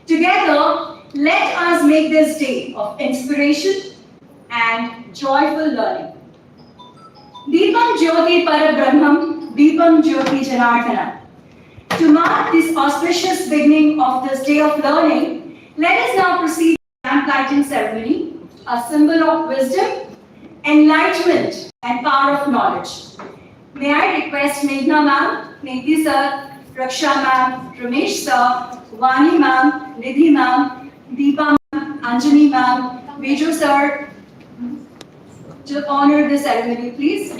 Together, let us make this day of inspiration and joyful learning. Deepam Jyoti Parabrahmam, Deepam Jyoti Janardana. To mark this auspicious beginning of this day of learning, let us now proceed to the lamp lighting ceremony, a symbol of wisdom, enlightenment, and power of knowledge. May I request Meghna ma'am, Nidhi sir, Raksha ma'am, Ramesh sir, Vani ma'am, Nidhi ma'am, Deepa ma'am, Anjani ma'am, Viju sir, to honor the ceremony, please.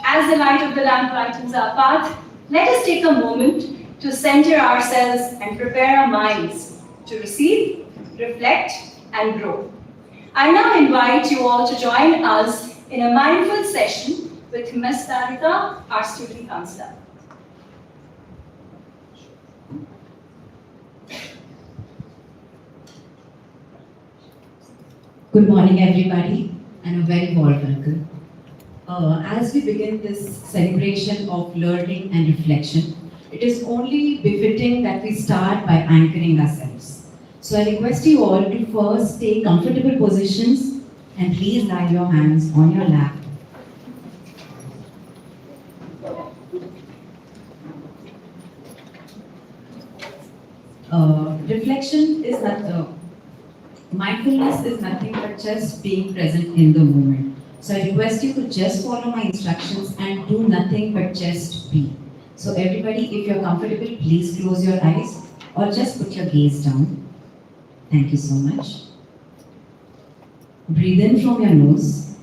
As the light of the lamp brightens our path, let us take a moment to center ourselves and prepare our minds to receive, reflect, and grow. I now invite you all to join us in a mindful session with Ms. Tarika, our student counselor. Good morning, everybody, and a very warm welcome. As we begin this celebration of learning and reflection, it is only befitting that we start by anchoring ourselves. So I request you all to first take comfortable positions and please lie your hands on your lap. Reflection is not, mindfulness is nothing but just being present in the moment. So I request you to just follow my instructions and do nothing but just be. So everybody, if you're comfortable, please close your eyes or just put your gaze down. Thank you so much. Breathe in from your nose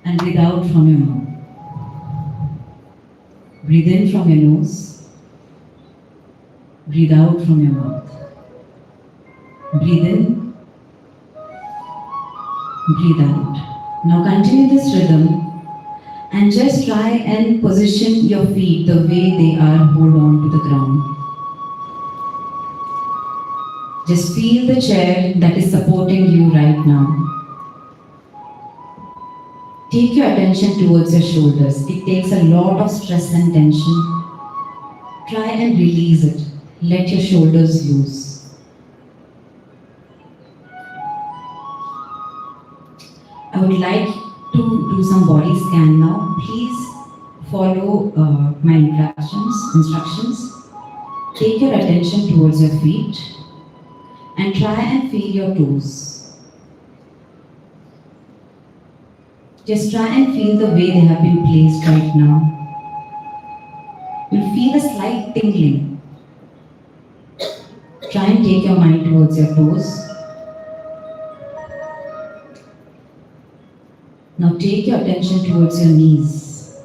and breathe out from your mouth. Breathe in from your nose. Breathe out from your mouth. Breathe in. Breathe out. Now continue this rhythm and just try and position your feet the way they are, hold on to the ground. Just feel the chair that is supporting you right now. Take your attention towards your shoulders. It takes a lot of stress and tension. Try and release it. Let your shoulders loose. I would like to do some body scan now. Please follow my instructions. Take your attention towards your feet and try and feel your toes. Just try and feel the way they have been placed right now. You'll feel a slight tingling. Try and take your mind towards your toes. Now take your attention towards your knees.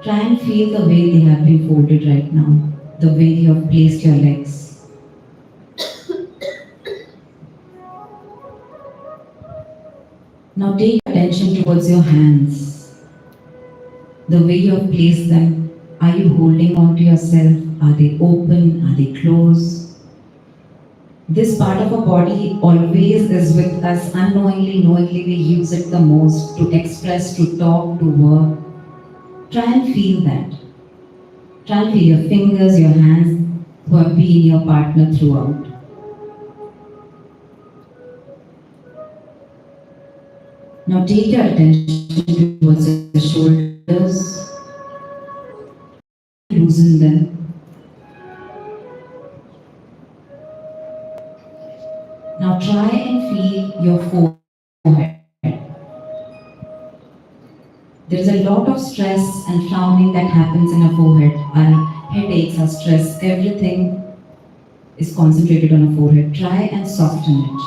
Try and feel the way they have been folded right now, the way you have placed your legs. Now take attention towards your hands, the way you have placed them. Are you holding on to yourself? Are they open? Are they closed? This part of our body always is with us unknowingly, knowingly we use it the most to express, to talk, to work. Try and feel that. Try and feel your fingers, your hands who have been your partner throughout. Now take your attention towards your shoulders, loosen them. Now try and feel your forehead. There is a lot of stress and frowning that happens in our forehead. Our headaches, our stress, everything is concentrated on our forehead. Try and soften it.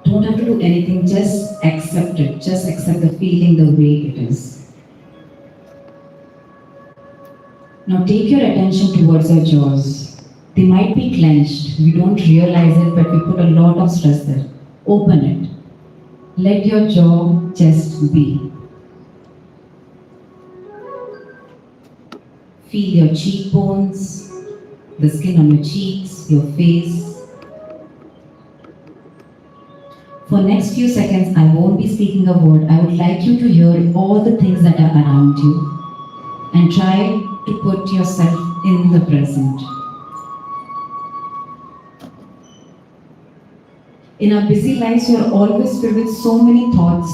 Don't have to do anything, just accept it. Just accept the feeling the way it is. Now take your attention towards our jaws. They might be clenched. We don't realize it, but we put a lot of stress there. Open it. Let your jaw just be. Feel your cheekbones, the skin on your cheeks, your face. For next few seconds, I won't be speaking a word. I would like you to hear all the things that are around you and try to put yourself in the present. In our busy lives, we are always filled with so many thoughts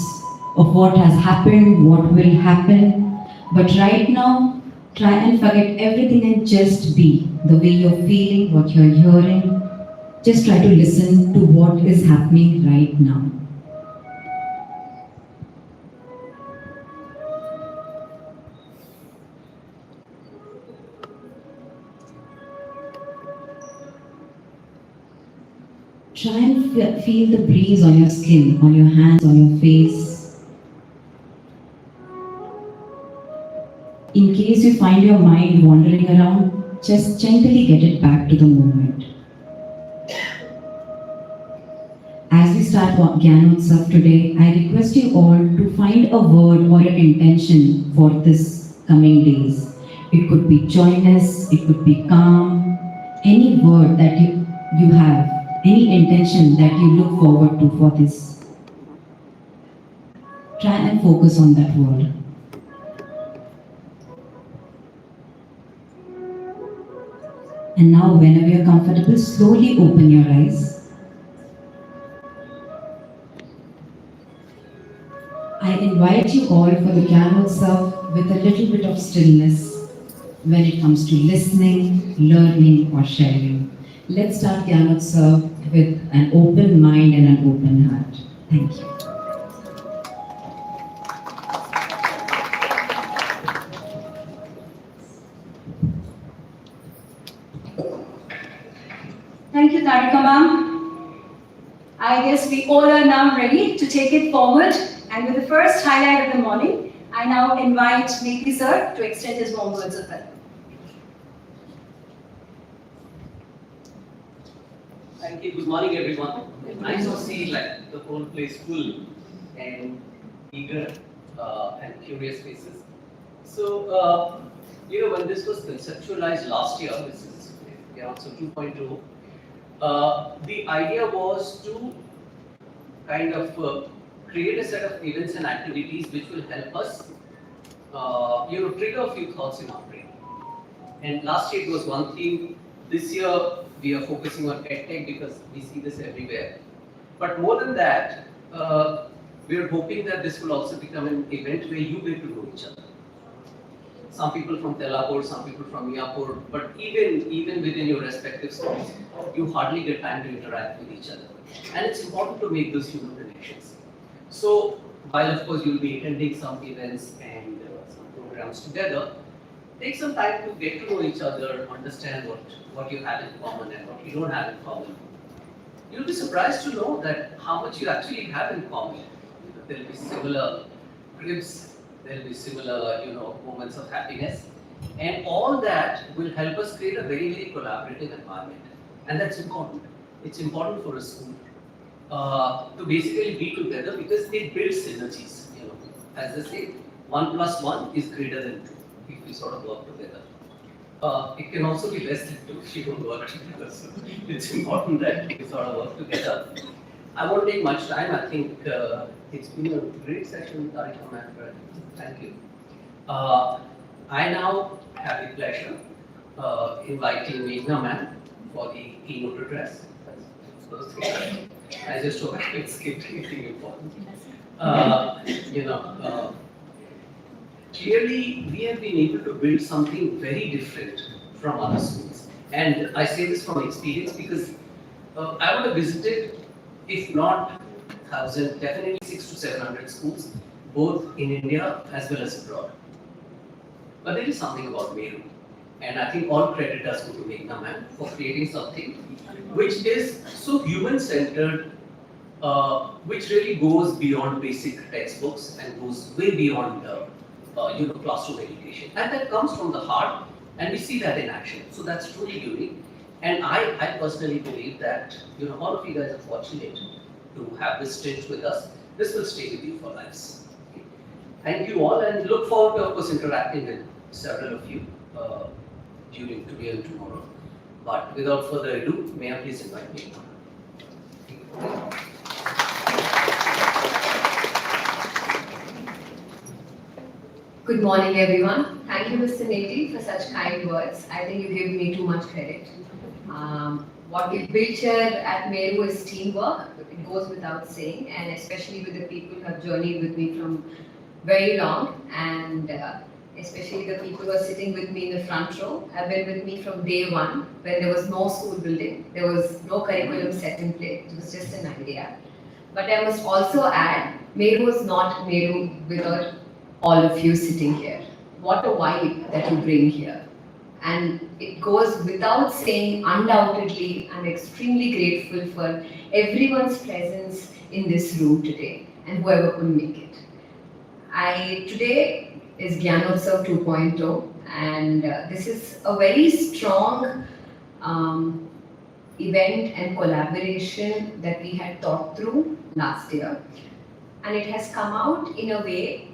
of what has happened, what will happen. But right now, try and forget everything and just be the way you're feeling, what you're hearing. Just try to listen to what is happening right now. Try and feel the breeze on your skin, on your hands, on your face. In case you find your mind wandering around, just gently get it back to the moment. As we start Gyanotsav today, I request you all to find a word or an intention for this coming days. It could be joyous, it could be calm, any word that you have, any intention that you look forward to for this. Try and focus on that word. And now, whenever you're comfortable, slowly open your eyes. I invite you all for the Gyanotsav with a little bit of stillness when it comes to listening, learning, or sharing. Let's start Gyanotsav with an open mind and an open heart. Thank you. Thank you, Tarika ma'am. I guess we all are now ready to take it forward. And with the first highlight of the morning, I now invite Nethi sir to extend his warm words of welcome. Thank you. Good morning, everyone. Nice to see like the whole place full and eager and curious faces. So, when this was conceptualized last year, this is also 2.0. The idea was to kind of create a set of events and activities which will help us, trigger a few thoughts in our brain. And last year it was one theme. This year we are focusing on EdTech because we see this everywhere. But more than that, we are hoping that this will also become an event where you get to know each other. Some people from Tellapur, some people from Yapur, but even within your respective schools, you hardly get time to interact with each other. And it's important to make those human connections. So, while of course you'll be attending some events and some programs together, take some time to get to know each other, understand what you have in common and what you don't have in common. You'll be surprised to know that how much you actually have in common. There'll be similar cribs, there'll be similar, moments of happiness, and all that will help us create a very, very collaborative environment, and that's important. It's important for a school. to basically be together because they build synergies. As they say, 1+1 is greater than 2 if we sort of work together. It can also be less than 2 if you don't work together. So it's important that we sort of work together. I won't take much time. I think it's been a great session, Tarika ma'am. Thank you. I now have the pleasure inviting Meghna ma'am for the keynote address. That's the first thing. I just hope I didn't skip anything important. Clearly, we have been able to build something very different from other schools. And I say this from experience because I would have visited, if not 1,000, definitely 600 to 700 schools, both in India as well as abroad. But there is something about Meru. And I think all credit does go to Meghna ma'am for creating something which is so human-centered, which really goes beyond basic textbooks and goes way beyond classroom education. And that comes from the heart, and we see that in action. So that's truly unique. And I personally believe that all of you guys are fortunate to have this stint with us. This will stay with you for lives. Thank you all, and look forward to, of course, interacting with several of you during today and tomorrow. But without further ado, may I please invite me? Good morning, everyone. Thank you, Mr. Neti, for such kind words. I think you give me too much credit. What we built here at Meru is teamwork. It goes without saying, and especially with the people who have journeyed with me from very long, and especially the people who are sitting with me in the front row have been with me from day one, when there was no school building, there was no curriculum set in place. It was just an idea. But I must also add, Meru is not Meru without all of you sitting here. What a vibe that you bring here. And it goes without saying, undoubtedly, I'm extremely grateful for everyone's presence in this room today and whoever could make it. Today is Gyanotsav 2.0, and this is a very strong event and collaboration that we had thought through last year. And it has come out in a way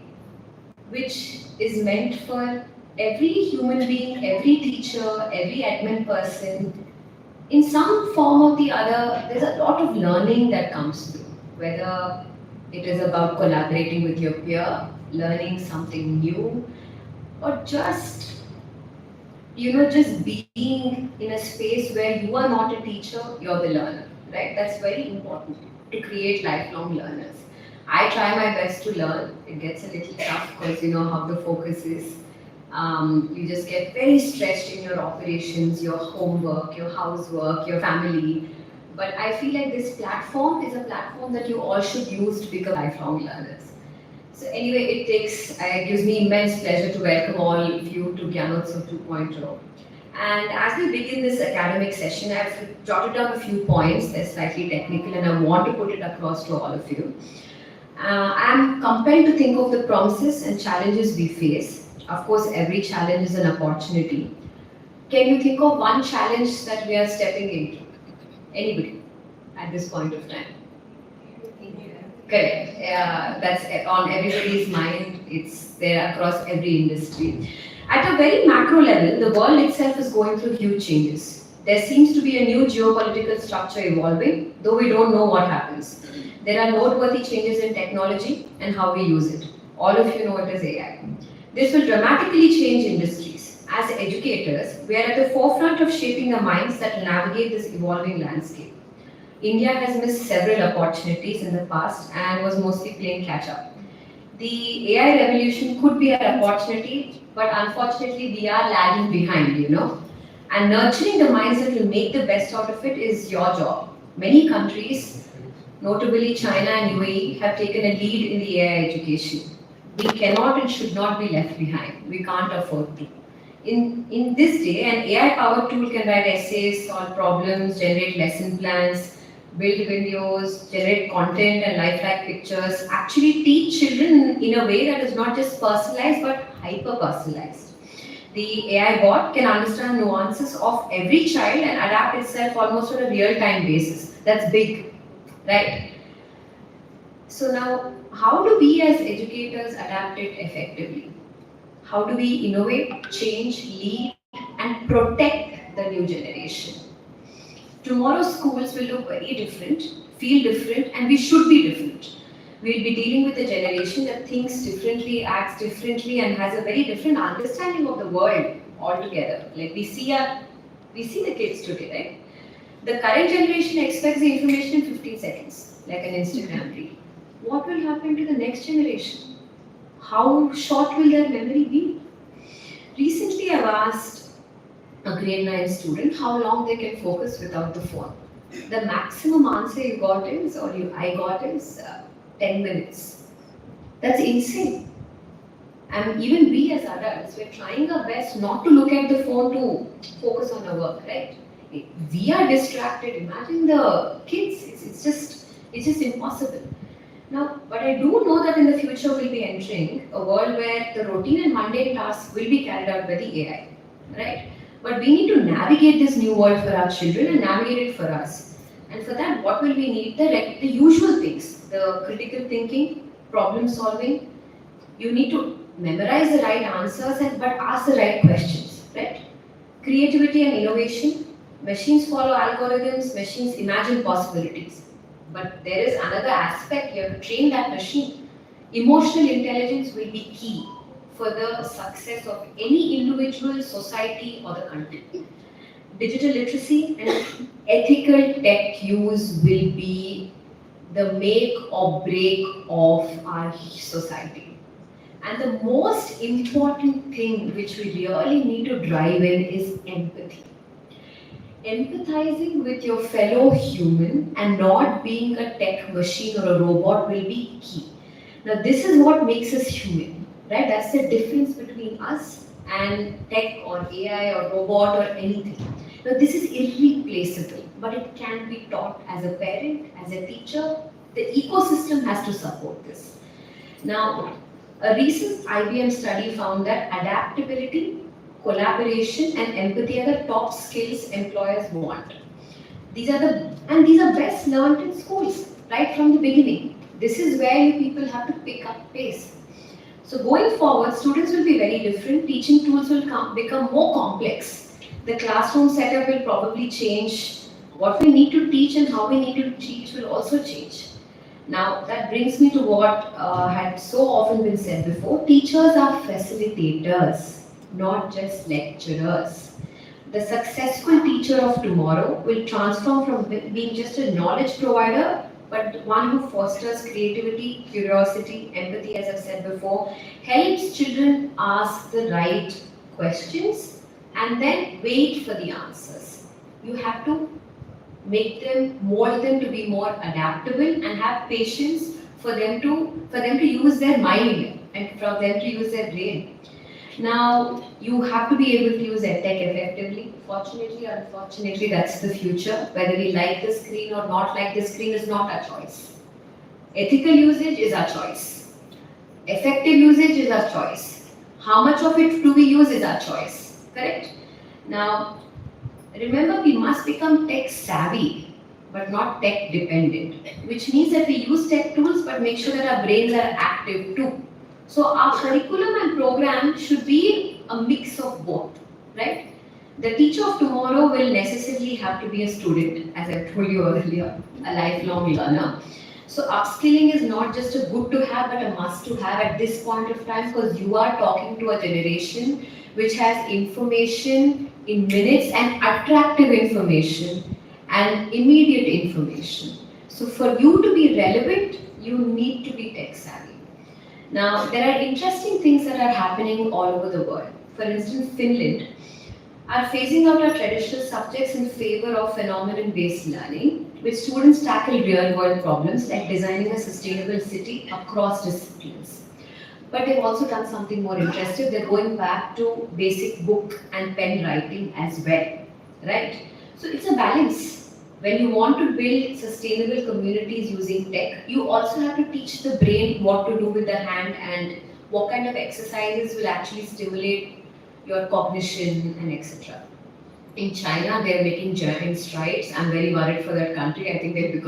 which is meant for every human being, every teacher, every admin person. In some form or the other, there's a lot of learning that comes through, whether it is about collaborating with your peer, learning something new, or just being in a space where you are not a teacher, you're the learner, right? That's very important to create lifelong learners. I try my best to learn. It gets a little tough because you know how the focus is. You just get very stretched in your operations, your homework, your housework, your family. But I feel like this platform is a platform that you all should use to become lifelong learners. So anyway, it gives me immense pleasure to welcome all of you to Gyanotsav 2.0. And as we begin this academic session, I've jotted down a few points. They're slightly technical and I want to put it across to all of you. I'm compelled to think of the promises and challenges we face. Of course, every challenge is an opportunity. Can you think of one challenge that we are stepping into? Anybody at this point of time? Correct. That's on everybody's mind. It's there across every industry. At a very macro level, the world itself is going through huge changes. There seems to be a new geopolitical structure evolving, though we don't know what happens. There are noteworthy changes in technology and how we use it. All of you know it as AI. This will dramatically change industries. As educators, we are at the forefront of shaping the minds that will navigate this evolving landscape. India has missed several opportunities in the past and was mostly playing catch-up. The AI revolution could be an opportunity, but unfortunately we are lagging behind, And nurturing the minds that will make the best out of it is your job. Many countries, notably China and UAE, have taken a lead in the AI education. We cannot and should not be left behind. We can't afford to. In this day, an AI-powered tool can write essays, solve problems, generate lesson plans, build videos, generate content and lifelike pictures, actually teach children in a way that is not just personalized but hyper-personalized. The AI bot can understand nuances of every child and adapt itself almost on a real-time basis. That's big. right? So now, how do we as educators adapt it effectively? How do we innovate, change, lead, and protect the new generation? Tomorrow's schools will look very different, feel different, and we should be different. We'll be dealing with a generation that thinks differently, acts differently, and has a very different understanding of the world altogether. Like we see the kids today, right? The current generation expects the information in 15 seconds, like an Instagram reel. What will happen to the next generation? How short will their memory be? Recently, I've asked a grade 9 student how long they can focus without the phone. The maximum answer I got is 10 minutes. That's insane. And even we as adults, we're trying our best not to look at the phone to focus on our work, right? We are distracted. Imagine the kids. It's just impossible. Now, but I do know that in the future we'll be entering a world where the routine and mundane tasks will be carried out by the AI, right? But we need to navigate this new world for our children and navigate it for us. And for that, what will we need? The usual things, the critical thinking, problem solving. You need to memorize the right answers but ask the right questions, right? Creativity and innovation. Machines follow algorithms, machines imagine possibilities. But there is another aspect, you have to train that machine. Emotional intelligence will be key for the success of any individual, society, or the country. Digital literacy and ethical tech use will be the make or break of our society. And the most important thing which we really need to drive in is empathy. Empathizing with your fellow human and not being a tech machine or a robot will be key. Now, this is what makes us human, right? That's the difference between us and tech or AI or robot or anything. Now, this is irreplaceable, but it can be taught as a parent, as a teacher. The ecosystem has to support this. Now, a recent IBM study found that adaptability, collaboration, and empathy are the top skills employers want. These are best learned in schools, right from the beginning. This is where you people have to pick up pace. So going forward, students will be very different. Teaching tools will become more complex. The classroom setup will probably change. What we need to teach and how we need to teach will also change. Now, that brings me to what had so often been said before. Teachers are facilitators, not just lecturers. The successful teacher of tomorrow will transform from being just a knowledge provider, but one who fosters creativity, curiosity, empathy, as I've said before, helps children ask the right questions and then wait for the answers. You have to mold them to be more adaptable and have patience for them to use their mind and for them to use their brain. Now, you have to be able to use EdTech effectively. Fortunately or unfortunately, that's the future. Whether we like the screen or not like the screen is not our choice. Ethical usage is our choice. Effective usage is our choice. How much of it do we use is our choice. Correct? Now, remember, we must become tech savvy, but not tech dependent, which means that we use tech tools but make sure that our brains are active too. So our curriculum and program should be a mix of both, right? The teacher of tomorrow will necessarily have to be a student, as I told you earlier, a lifelong learner. So upskilling is not just a good to have, but a must to have at this point of time, because you are talking to a generation which has information in minutes and attractive information and immediate information. So for you to be relevant, you need to be tech savvy. Now, there are interesting things that are happening all over the world. For instance, Finland are phasing out our traditional subjects in favor of phenomenon-based learning, with students tackle real-world problems like designing a sustainable city across disciplines. But they've also done something more interesting. They're going back to basic book and pen writing as well, right? So it's a balance. When you want to build sustainable communities using tech, you also have to teach the brain what to do with the hand and what kind of exercises will actually stimulate your cognition and etc. In China, they're making giant strides. I'm very worried for that country. I think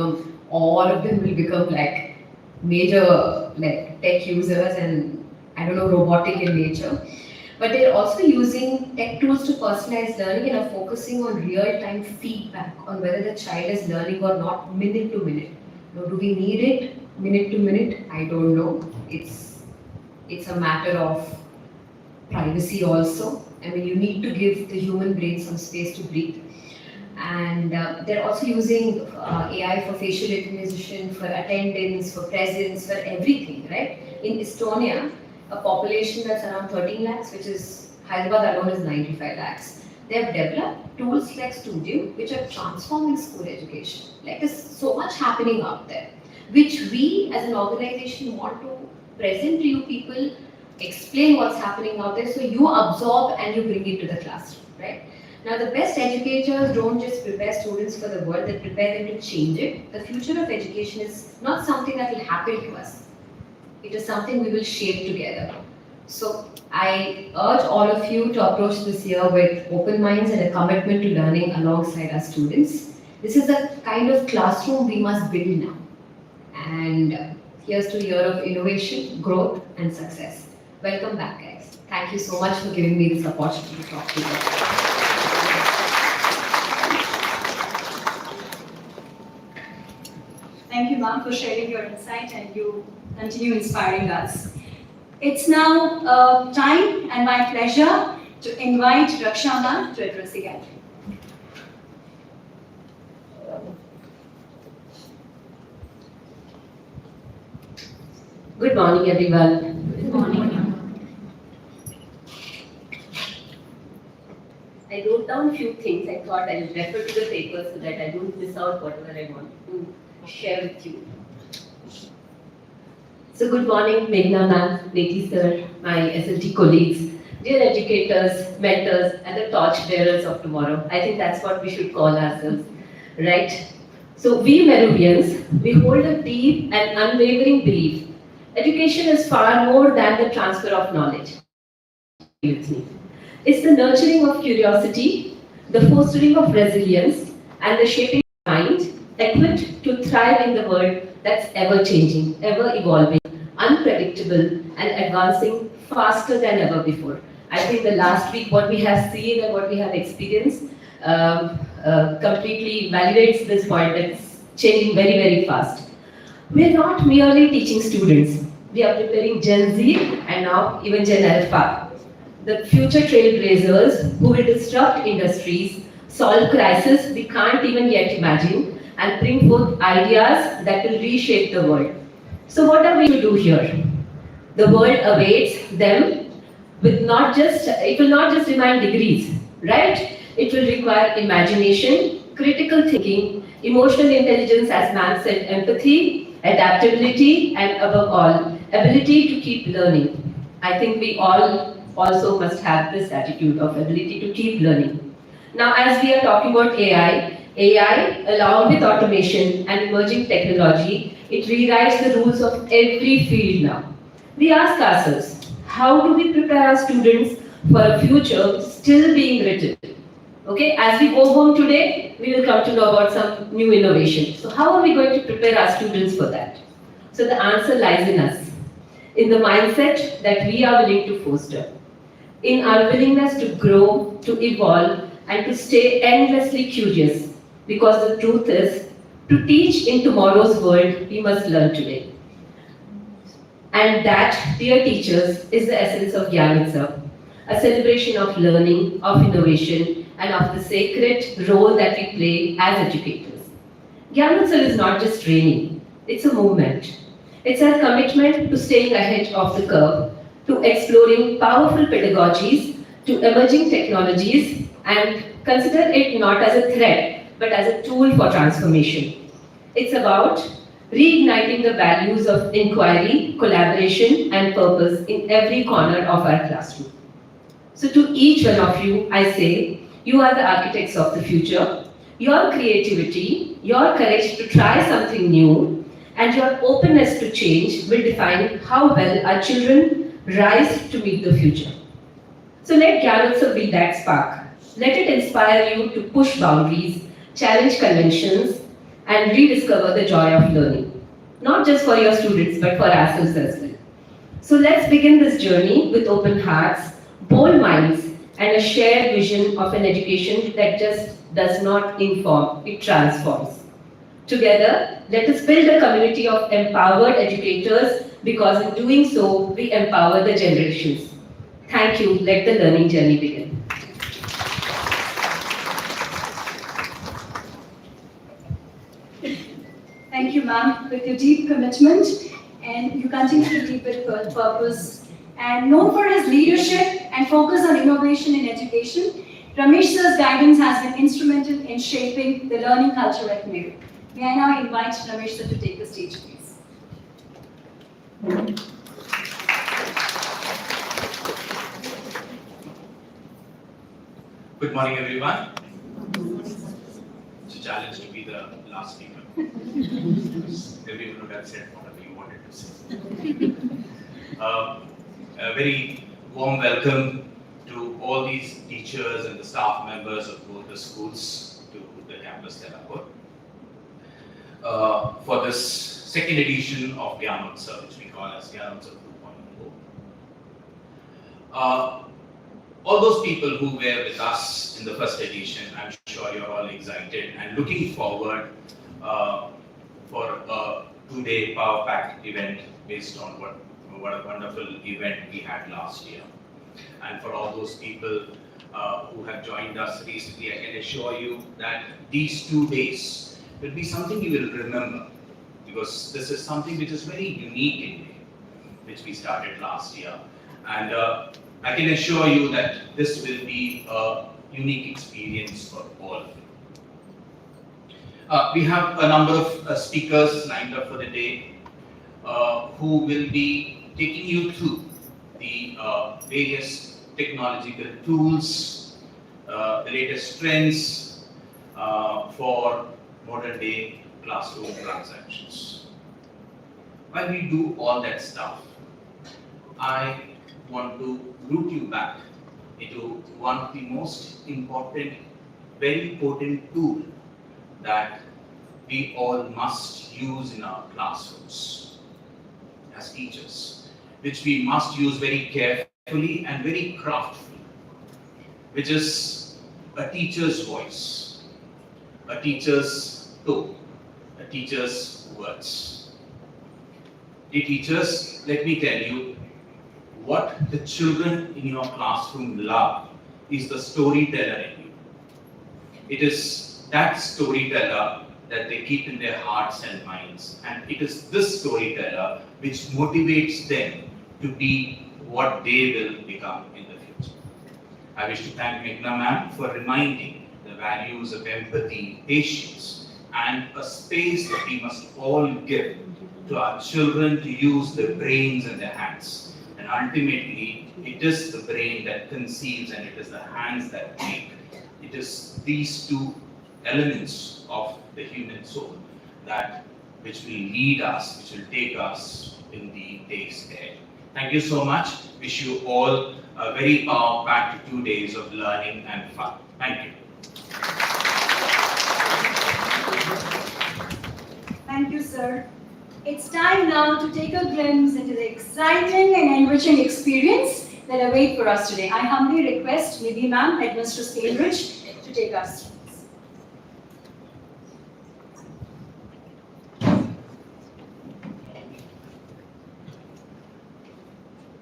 all of them will become like major like tech users and I don't know, robotic in nature. But they're also using tech tools to personalize learning and are focusing on real-time feedback on whether the child is learning or not, minute to minute. Now, do we need it minute to minute? I don't know. It's a matter of privacy also. I mean, you need to give the human brain some space to breathe. And they're also using AI for facial recognition, for attendance, for presence, for everything, right? In Estonia, a population that's around 13 lakhs, which is Hyderabad alone is 95 lakhs. They have developed tools like Studio, which are transforming school education. Like there's so much happening out there, which we as an organization want to present to you people, explain what's happening out there, so you absorb and you bring it to the classroom, right? Now, the best educators don't just prepare students for the world, they prepare them to change it. The future of education is not something that will happen to us. It is something we will shape together. So, I urge all of you to approach this year with open minds and a commitment to learning alongside our students. This is the kind of classroom we must build now. And here's to a year of innovation, growth, and success. Welcome back, guys. Thank you so much for giving me this opportunity to talk to you. Thank you, ma'am, for sharing your insight, and you continue inspiring us. It's now time and my pleasure to invite Raksha ma'am to address the gathering. Good morning, everyone. Good morning. I wrote down a few things. I thought I'll refer to the paper so that I don't miss out whatever I want to share with you. So good morning, Meghna ma'am, Neti sir, my SLT colleagues, dear educators, mentors, and the torch bearers of tomorrow. I think that's what we should call ourselves, right? So we Meruvians, we hold a deep and unwavering belief. Education is far more than the transfer of knowledge. It's the nurturing of curiosity, the fostering of resilience, and the shaping of mind equipped to thrive in the world that's ever changing, ever evolving, unpredictable, and advancing faster than ever before. I think the last week what we have seen and what we have experienced completely validates this point that it's changing very, very fast. We're not merely teaching students, we are preparing Gen Z and now even Gen Alpha, the future trailblazers who will disrupt industries, solve crises we can't even yet imagine, and bring forth ideas that will reshape the world. So what are we to do here? The world awaits them with it will not just demand degrees, right? It will require imagination, critical thinking, emotional intelligence, as ma'am said, empathy, adaptability, and above all, ability to keep learning. I think we all also must have this attitude of ability to keep learning. Now, as we are talking about AI, along with automation and emerging technology, it rewrites the rules of every field now. We ask ourselves, how do we prepare our students for a future still being written? Okay, as we go home today, we will come to know about some new innovation. So how are we going to prepare our students for that? So the answer lies in us, in the mindset that we are willing to foster, in our willingness to grow, to evolve, and to stay endlessly curious. Because the truth is, to teach in tomorrow's world, we must learn today. And that, dear teachers, is the essence of Gyanotsav, a celebration of learning, of innovation, and of the sacred role that we play as educators. Gyanotsav is not just training, it's a movement. It's a commitment to staying ahead of the curve, to exploring powerful pedagogies, to emerging technologies, and consider it not as a threat, but as a tool for transformation. It's about reigniting the values of inquiry, collaboration, and purpose in every corner of our classroom. So to each one of you, I say, you are the architects of the future. Your creativity, your courage to try something new, and your openness to change will define how well our children rise to meet the future. So let Gyanotsav be that spark, Let it inspire you to push boundaries, challenge conventions, and rediscover the joy of learning. Not just for your students, but for ourselves as well. So let's begin this journey with open hearts, bold minds, and a shared vision of an education that just does not inform, it transforms. Together, let us build a community of empowered educators because in doing so, we empower the generations. Thank you. Let the learning journey begin. Thank you, ma'am, with your deep commitment, and you continue to keep it with purpose. And known for his leadership and focus on innovation in education, Ramesh sir's guidance has been instrumental in shaping the learning culture at Meru. May I now invite Ramesh sir to take the stage, please. Good morning, everyone. It's a challenge to be the last speaker. Everyone would have said whatever you wanted to say. A very warm welcome to all these teachers and the staff members of both the schools to the campus Tellapur. For this second edition of Gyanotsav, which we call as Gyanotsav 2.0. All those people who were with us in the first edition, I'm sure you're all excited and looking forward for a two-day power-packed event based on what a wonderful event we had last year. And for all those people who have joined us recently, I can assure you that these 2 days will be something you will remember, because this is something which is very unique in India, which we started last year. And I can assure you that this will be a unique experience for all of you. We have a number of speakers lined up for the day who will be taking you through the various technological tools, the latest trends for modern day classroom transactions. While we do all that stuff, I want to root you back into one of the most important, very potent tool that we all must use in our classrooms as teachers, which we must use very carefully and very craftfully, which is a teacher's voice, a teacher's tone, a teacher's words. Dear teachers, let me tell you, what the children in your classroom love is the storyteller in you. It is that storyteller that they keep in their hearts and minds, and it is this storyteller which motivates them to be what they will become in the future. I wish to thank Meghna ma'am for reminding the values of empathy, patience, and a space that we must all give to our children to use their brains and their hands. And ultimately, it is the brain that conceives and it is the hands that make. It is these two elements of the human soul that which will lead us, which will take us in the days ahead. Thank you so much. Wish you all a very power-packed 2 days of learning and fun. Thank you. Thank you, sir. It's time now to take a glimpse into the exciting and enriching experience that await for us today. I humbly request Nidhi ma'am, Headmistress Cambridge, to take us through this.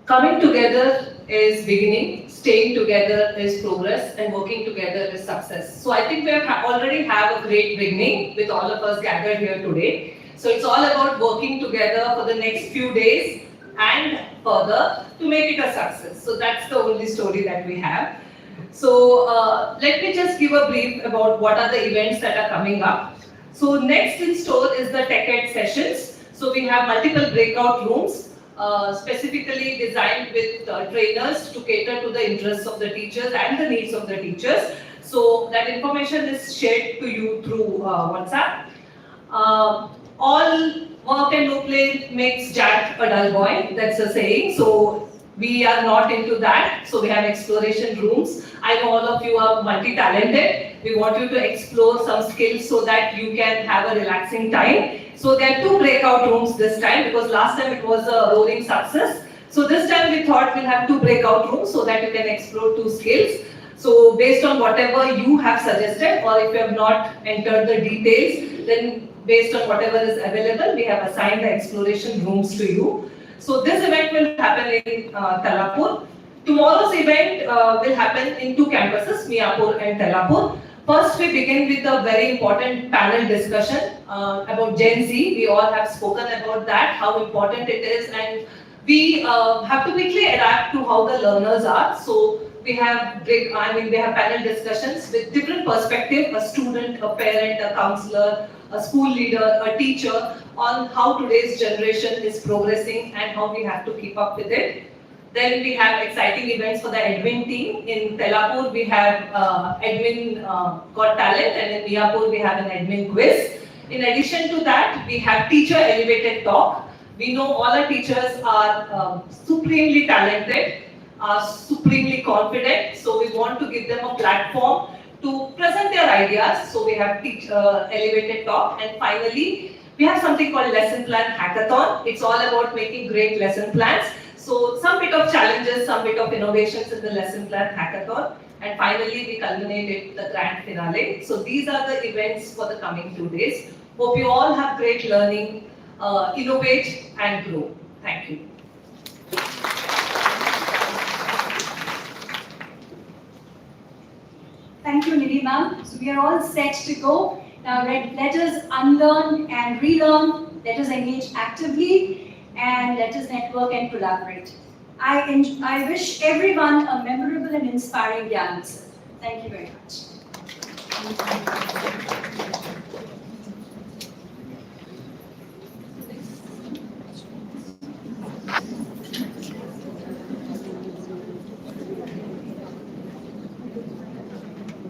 Coming together is beginning, staying together is progress, and working together is success. So I think we already have a great beginning with all of us gathered here today. So it's all about working together for the next few days and further to make it a success. So that's the only story that we have. So let me just give a brief about what are the events that are coming up. So next in store is the Tech Ed sessions. So we have multiple breakout rooms specifically designed with trainers to cater to the interests of the teachers and the needs of the teachers. So that information is shared to you through WhatsApp. All work and no play makes Jack a dull boy, that's a saying. So we are not into that. So we have exploration rooms. I know all of you are multi-talented. We want you to explore some skills so that you can have a relaxing time. So there are 2 breakout rooms this time, because last time it was a roaring success. So this time we thought we'll have 2 breakout rooms so that you can explore 2 skills. So based on whatever you have suggested, or if you have not entered the details, then based on whatever is available, we have assigned the exploration rooms to you. So this event will happen in Tellapur. Tomorrow's event will happen in 2 campuses, Miapur and Tellapur. First, we begin with a very important panel discussion about Gen Z. We all have spoken about that, how important it is, and we have to quickly adapt to how the learners are. So we have panel discussions with different perspectives, a student, a parent, a counselor, a school leader, a teacher, on how today's generation is progressing and how we have to keep up with it. Then we have exciting events for the admin team. In Tellapur, we have admin got talent, and in Miapur, we have an admin quiz. In addition to that, we have teacher elevated talk. We know all our teachers are supremely talented, are supremely confident, so we want to give them a platform to present their ideas. So we have teacher elevated talk, and finally, we have something called lesson plan hackathon. It's all about making great lesson plans. So some bit of challenges, some bit of innovations in the lesson plan hackathon, and finally we culminate it with the grand finale. So these are the events for the coming 2 days. Hope you all have great learning, innovate and grow. Thank you. Thank you, Nidhi ma'am. So we are all set to go. Now let us unlearn and relearn. Let us engage actively, and let us network and collaborate. I wish everyone a memorable and inspiring Gyanotsav. Thank you very much.